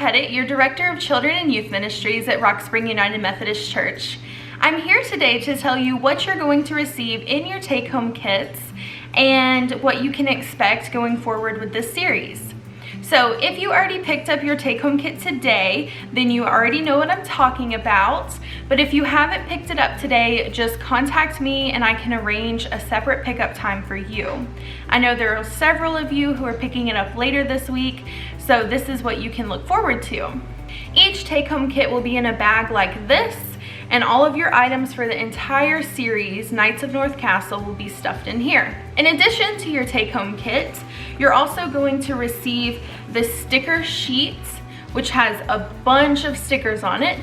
Pettit, your Director of Children and Youth Ministries at Rock Spring United Methodist Church. I'm here today to tell you what you're going to receive in your take-home kits and what you can expect going forward with this series. So if you already picked up your take-home kit today, then you already know what I'm talking about. But if you haven't picked it up today, just contact me and I can arrange a separate pickup time for you. I know there are several of you who are picking it up later this week, so this is what you can look forward to. Each take-home kit will be in a bag like this, and all of your items for the entire series, Knights of North Castle, will be stuffed in here. In addition to your take-home kit, you're also going to receive the sticker sheets, which has a bunch of stickers on it,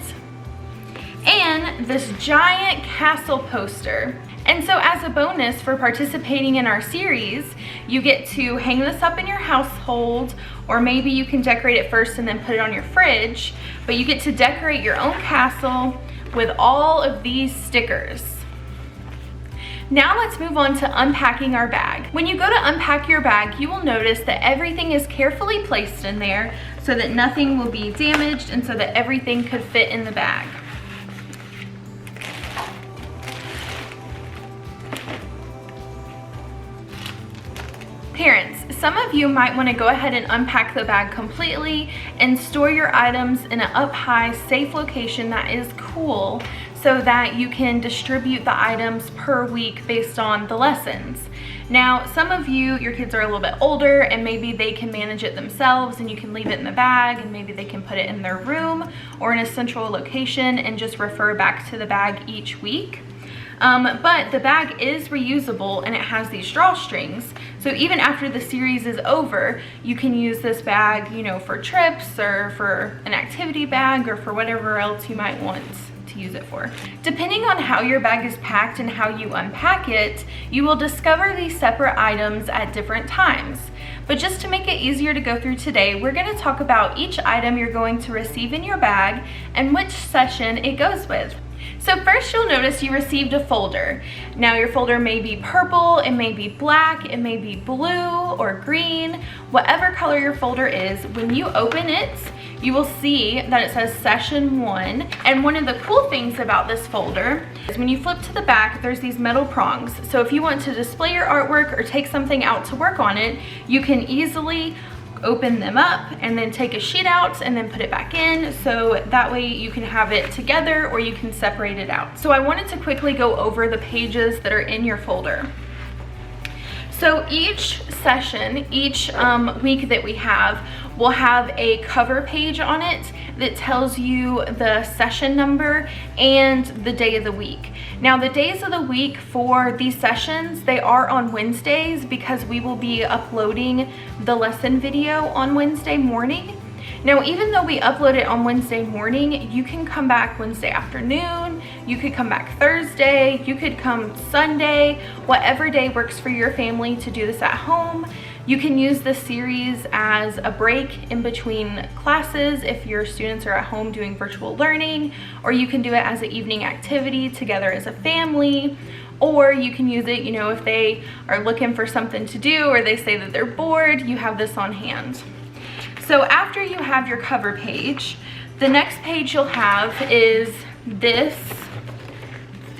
and this giant castle poster. And so as a bonus for participating in our series, you get to hang this up in your household, or maybe you can decorate it first and then put it on your fridge, but you get to decorate your own castle with all of these stickers. Now let's move on to unpacking our bag. When you go to unpack your bag, you will notice that everything is carefully placed in there so that nothing will be damaged and so that everything could fit in the bag. Parents, some of you might want to go ahead and unpack the bag completely and store your items in an up-high, safe location that is cool so that you can distribute the items per week based on the lessons. Now, some of you, your kids are a little bit older and maybe they can manage it themselves and you can leave it in the bag and maybe they can put it in their room or in a central location and just refer back to the bag each week. But the bag is reusable and it has these drawstrings. So even after the series is over, you can use this bag, for trips or for an activity bag or for whatever else you might want to use it for. Depending on how your bag is packed and how you unpack it, you will discover these separate items at different times. But just to make it easier to go through today, we're going to talk about each item you're going to receive in your bag and which session it goes with. So first you'll notice you received a folder. Now your folder may be purple, it may be black, it may be blue or green, whatever color your folder is. When you open it, you will see that it says session 1. And one of the cool things about this folder is when you flip to the back, there's these metal prongs. So if you want to display your artwork or take something out to work on it, you can easily open them up and then take a sheet out and then put it back in, so that way you can have it together or you can separate it out. So I wanted to quickly go over the pages that are in your folder. So each session, each week that we have, will have a cover page on it that tells you the session number and the day of the week. Now the days of the week for these sessions, they are on Wednesdays because we will be uploading the lesson video on Wednesday morning. Now even though we upload it on Wednesday morning, you can come back Wednesday afternoon, you could come back Thursday, you could come Sunday, whatever day works for your family to do this at home. You can use this series as a break in between classes if your students are at home doing virtual learning, or you can do it as an evening activity together as a family, or you can use it, if they are looking for something to do or they say that they're bored, you have this on hand. So after you have your cover page, the next page you'll have is this.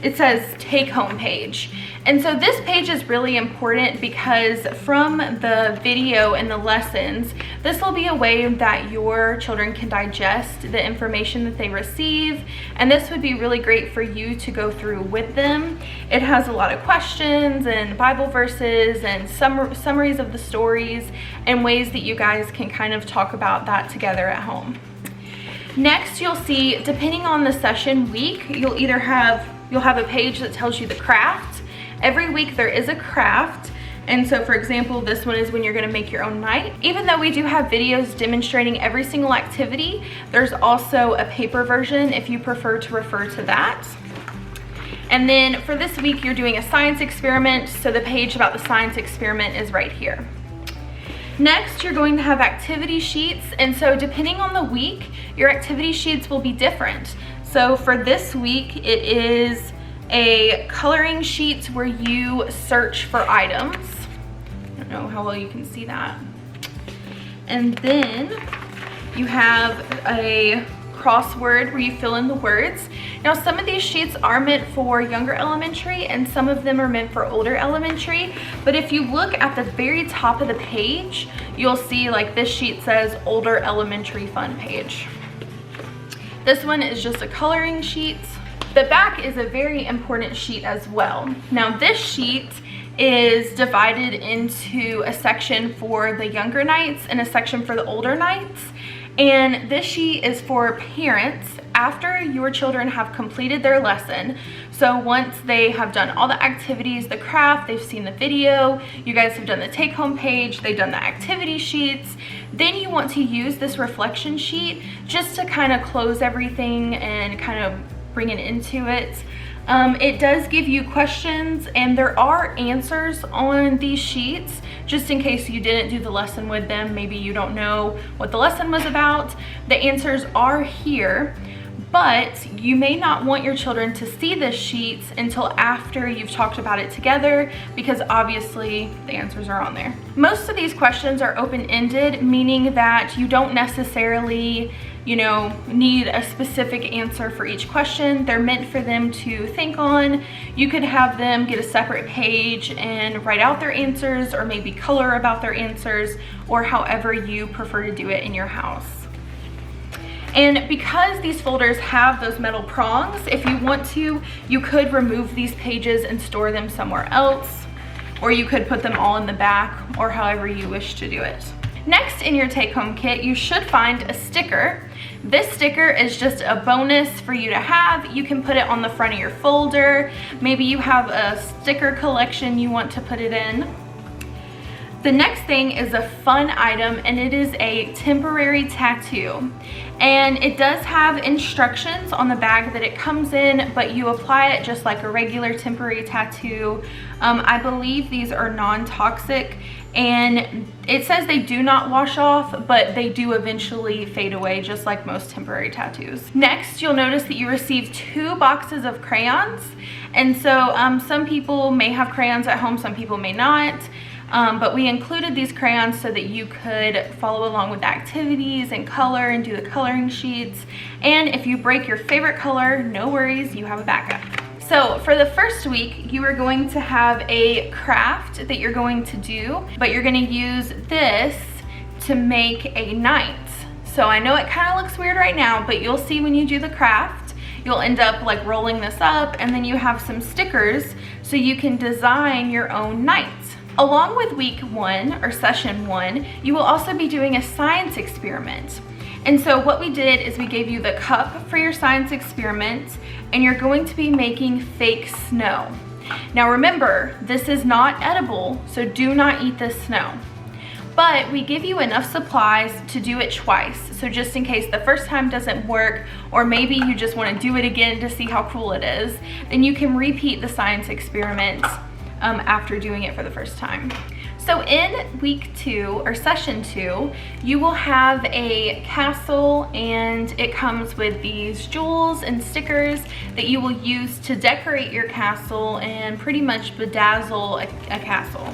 It says take home page. And so this page is really important because from the video and the lessons, this will be a way that your children can digest the information that they receive. And this would be really great for you to go through with them. It has a lot of questions and Bible verses and summaries of the stories and ways that you guys can kind of talk about that together at home. Next, you'll see, depending on the session week, you'll have a page that tells you the craft. Every week there is a craft, and so for example, this one is when you're going to make your own knight. Even though we do have videos demonstrating every single activity, there's also a paper version if you prefer to refer to that. And then for this week you're doing a science experiment, so the page about the science experiment is right here. Next, you're going to have activity sheets, and so depending on the week, your activity sheets will be different. So for this week, it is a coloring sheet where you search for items. I don't know how well you can see that. And then You have a crossword where you fill in the words. Now some of these sheets are meant for younger elementary and some of them are meant for older elementary, but if you look at the very top of the page, you'll see like this sheet says older elementary fun page. This one is just a coloring sheet. The back is a very important sheet as well. Now this sheet is divided into a section for the younger nights and a section for the older nights. And this sheet is for parents after your children have completed their lesson. So once they have done all the activities, the craft, they've seen the video, you guys have done the take-home page, they've done the activity sheets, then you want to use this reflection sheet just to kind of close everything and kind of bring it into it. It does give you questions and there are answers on these sheets just in case you didn't do the lesson with them. Maybe you don't know what the lesson was about. The answers are here, but you may not want your children to see this sheet until after you've talked about it together because obviously the answers are on there. Most of these questions are open-ended, meaning that you don't necessarily need a specific answer for each question. They're meant for them to think on. You could have them get a separate page and write out their answers or maybe color about their answers or however you prefer to do it in your house. And because these folders have those metal prongs, if you want to, you could remove these pages and store them somewhere else, or you could put them all in the back or however you wish to do it. Next in your take-home kit, you should find a sticker. This sticker is just a bonus for you to have. You can put it on the front of your folder. Maybe you have a sticker collection you want to put it in. The next thing is a fun item and it is a temporary tattoo. And it does have instructions on the bag that it comes in, but you apply it just like a regular temporary tattoo. I believe these are non-toxic and it says they do not wash off, but they do eventually fade away just like most temporary tattoos. Next, you'll notice that you receive 2 boxes of crayons. And so some people may have crayons at home, some people may not. But we included these crayons so that you could follow along with the activities and color and do the coloring sheets. And if you break your favorite color, no worries, you have a backup. So for the first week, you are going to have a craft that you're going to do, but you're going to use this to make a knight. So I know it kind of looks weird right now, but you'll see when you do the craft, you'll end up like rolling this up and then you have some stickers so you can design your own knight. Along with week 1 or session 1, you will also be doing a science experiment. And so what we did is we gave you the cup for your science experiment and you're going to be making fake snow. Now remember, this is not edible, so do not eat this snow. But we give you enough supplies to do it twice. So just in case the first time doesn't work, or maybe you just want to do it again to see how cool it is, then you can repeat the science experiment after doing it for the first time. So in week 2 or session 2, you will have a castle and it comes with these jewels and stickers that you will use to decorate your castle and pretty much bedazzle a castle.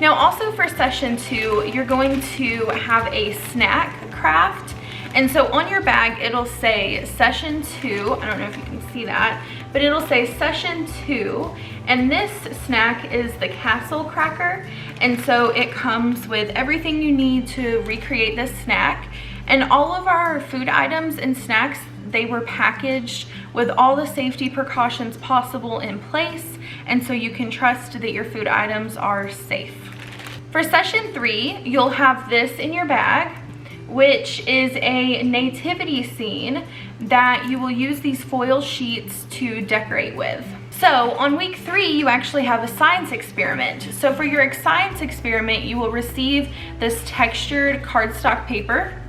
Now also for session 2, you're going to have a snack craft. And so on your bag, it'll say session 2, I don't know if you can see that, but it'll say session 2, and this snack is the castle cracker. And so it comes with everything you need to recreate this snack. And all of our food items and snacks, they were packaged with all the safety precautions possible in place. And so you can trust that your food items are safe. For session 3, you'll have this in your bag, which is a nativity scene that you will use these foil sheets to decorate with. So on week 3, you actually have a science experiment. So for your science experiment, you will receive this textured cardstock paper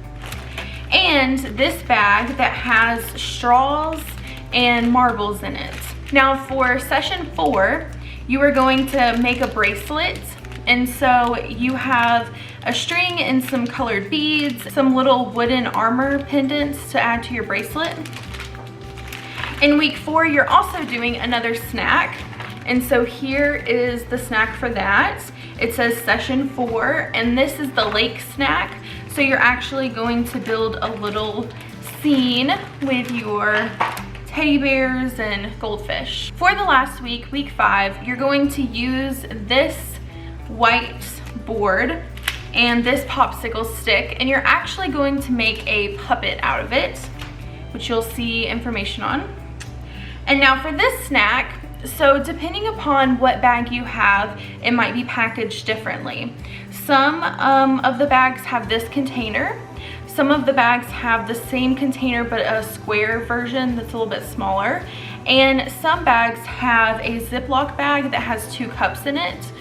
and this bag that has straws and marbles in it. Now for session 4, you are going to make a bracelet. And so you have a string and some colored beads, some little wooden armor pendants to add to your bracelet. In week 4, you're also doing another snack. And so here is the snack for that. It says session 4, and this is the lake snack. So you're actually going to build a little scene with your teddy bears and goldfish. For the last week, week 5, you're going to use this white board and this popsicle stick, and you're actually going to make a puppet out of it, which you'll see information on. And now for this snack, so depending upon what bag you have, it might be packaged differently. Some of the bags have this container. Some of the bags have the same container but a square version that's a little bit smaller. And some bags have a Ziploc bag that has 2 cups in it.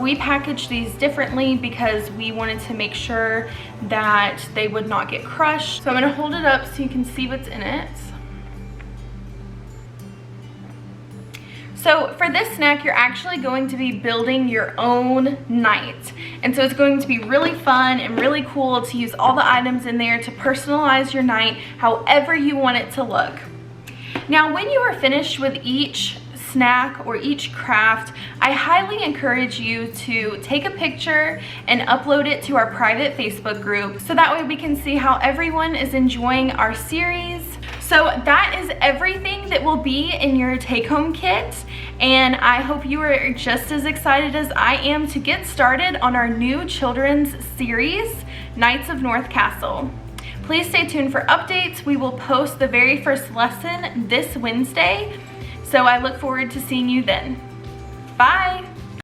We packaged these differently because we wanted to make sure that they would not get crushed. So I'm gonna hold it up so you can see what's in it. So for this snack, you're actually going to be building your own night. And so it's going to be really fun and really cool to use all the items in there to personalize your night however you want it to look. Now, when you are finished with each snack or each craft, I highly encourage you to take a picture and upload it to our private Facebook group so that way we can see how everyone is enjoying our series. So that is everything that will be in your take-home kit, and I hope you are just as excited as I am to get started on our new children's series, Knights of North Castle. Please stay tuned for updates. We will post the very first lesson this Wednesday, so I look forward to seeing you then. Bye!